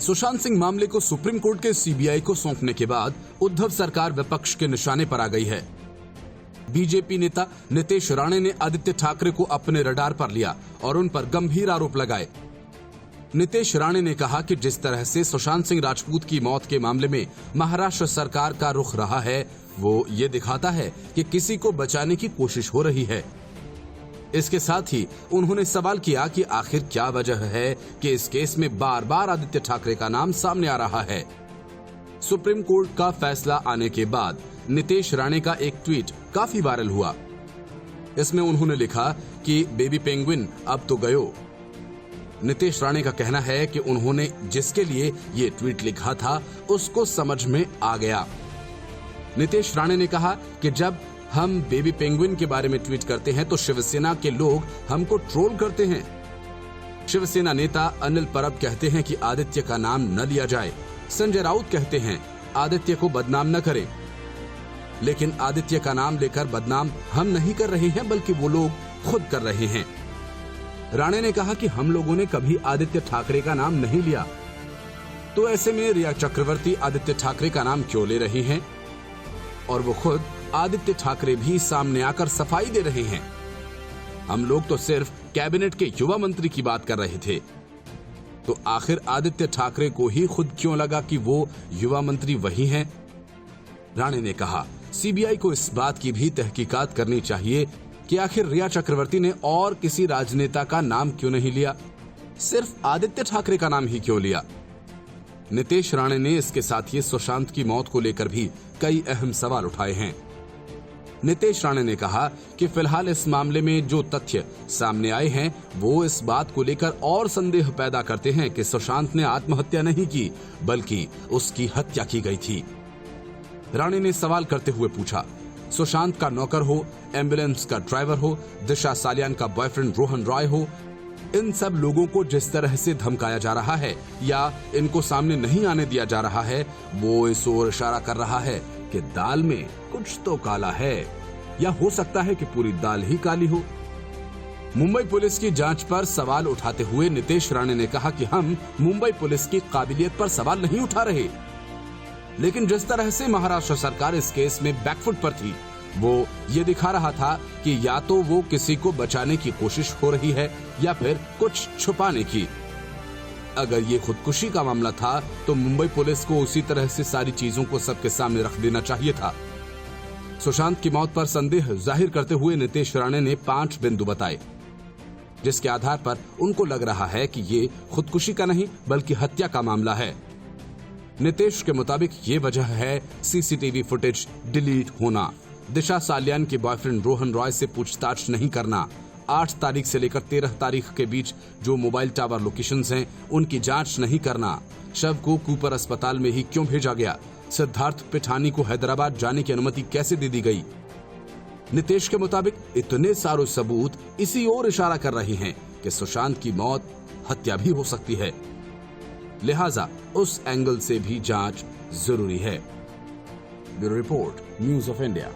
सुशांत सिंह मामले को supreme court के सीबीआई को सौंपने के बाद उद्धव सरकार विपक्ष के निशाने पर आ गई है। बीजेपी नेता नीतीश राणे ने आदित्य ठाकरे को अपने रडार पर लिया और उन पर गंभीर आरोप लगाए। नीतीश राणे ने कहा कि जिस तरह से सुशांत सिंह राजपूत की मौत के मामले में महाराष्ट्र सरकार का रुख रहा है, वो ये दिखाता है कि किसी को बचाने की कोशिश हो रही है। इसके साथ ही उन्होंने सवाल किया कि आखिर क्या वजह है कि इस केस में बार बार आदित्य ठाकरे का नाम सामने आ रहा है। सुप्रीम कोर्ट का फैसला आने के बाद नीतीश राणे का एक ट्वीट काफी वायरल हुआ। इसमें उन्होंने लिखा कि बेबी पेंगुइन अब तो गयो। नीतीश राणे का कहना है कि उन्होंने जिसके लिए ये ट्वीट लिखा था उसको समझ में आ गया। नीतीश राणे ने कहा कि जब हम बेबी पेंगुइन के बारे में ट्वीट करते हैं तो शिवसेना के लोग हमको ट्रोल करते हैं। शिवसेना नेता अनिल परब कहते हैं कि आदित्य का नाम न लिया जाए। संजय राउत कहते हैं आदित्य को बदनाम न करें। लेकिन आदित्य का नाम लेकर बदनाम हम नहीं कर रहे हैं, बल्कि वो लोग खुद कर रहे हैं। राणे ने कहा कि हम लोगों ने कभी आदित्य ठाकरे का नाम नहीं लिया, तो ऐसे में रिया चक्रवर्ती आदित्य ठाकरे का नाम क्यों ले रही हैं? और वो खुद आदित्य ठाकरे भी सामने आकर सफाई दे रहे हैं। हम लोग तो सिर्फ कैबिनेट के युवा मंत्री की बात कर रहे थे, तो आखिर आदित्य ठाकरे को ही खुद क्यों लगा कि वो युवा मंत्री वही हैं? राणे ने कहा सीबीआई को इस बात की भी तहकीकात करनी चाहिए कि आखिर रिया चक्रवर्ती ने और किसी राजनेता का नाम क्यों नहीं लिया, सिर्फ आदित्य ठाकरे का नाम ही क्यों लिया। नीतीश राणे ने इसके साथ ही सुशांत की मौत को लेकर भी कई अहम सवाल उठाए हैं। नीतीश राणे ने कहा कि फिलहाल इस मामले में जो तथ्य सामने आए हैं वो इस बात को लेकर और संदेह पैदा करते हैं कि सुशांत ने आत्महत्या नहीं की, बल्कि उसकी हत्या की गई थी। राणे ने सवाल करते हुए पूछा, सुशांत का नौकर हो, एम्बुलेंस का ड्राइवर हो, दिशा सालियान का बॉयफ्रेंड रोहन रॉय हो, इन सब लोगों को जिस तरह से धमकाया जा रहा है या इनको सामने नहीं आने दिया जा रहा है, वो इस ओर इशारा कर रहा है कि दाल में कुछ तो काला है, या हो सकता है कि पूरी दाल ही काली हो। मुंबई पुलिस की जांच पर सवाल उठाते हुए नीतीश राणे ने कहा कि हम मुंबई पुलिस की काबिलियत पर सवाल नहीं उठा रहे, लेकिन जिस तरह से महाराष्ट्र सरकार इस केस में बैकफुट पर थी, वो ये दिखा रहा था कि या तो वो किसी को बचाने की कोशिश हो रही है या फिर कुछ छुपाने की। अगर ये खुदकुशी का मामला था तो मुंबई पुलिस को उसी तरह से सारी चीजों को सबके सामने रख देना चाहिए था। सुशांत की मौत पर संदेह जाहिर करते हुए नीतीश राणे ने 5 बिंदु बताए, जिसके आधार पर उनको लग रहा है कि ये खुदकुशी का नहीं बल्कि हत्या का मामला है। नीतीश के मुताबिक ये वजह है सीसीटीवी फुटेज डिलीट होना, दिशा सालियान के बॉयफ्रेंड रोहन रॉय से पूछताछ नहीं करना, 8 तारीख से लेकर 13 तारीख के बीच जो मोबाइल टावर लोकेशंस हैं उनकी जांच नहीं करना, शव को कूपर अस्पताल में ही क्यों भेजा गया, सिद्धार्थ पिठानी को हैदराबाद जाने की अनुमति कैसे दे दी गई। नीतीश के मुताबिक इतने सारे सबूत इसी ओर इशारा कर रहे हैं कि सुशांत की मौत हत्या भी हो सकती है, लिहाजा उस एंगल से भी जांच जरूरी है। Bureau report, news of India.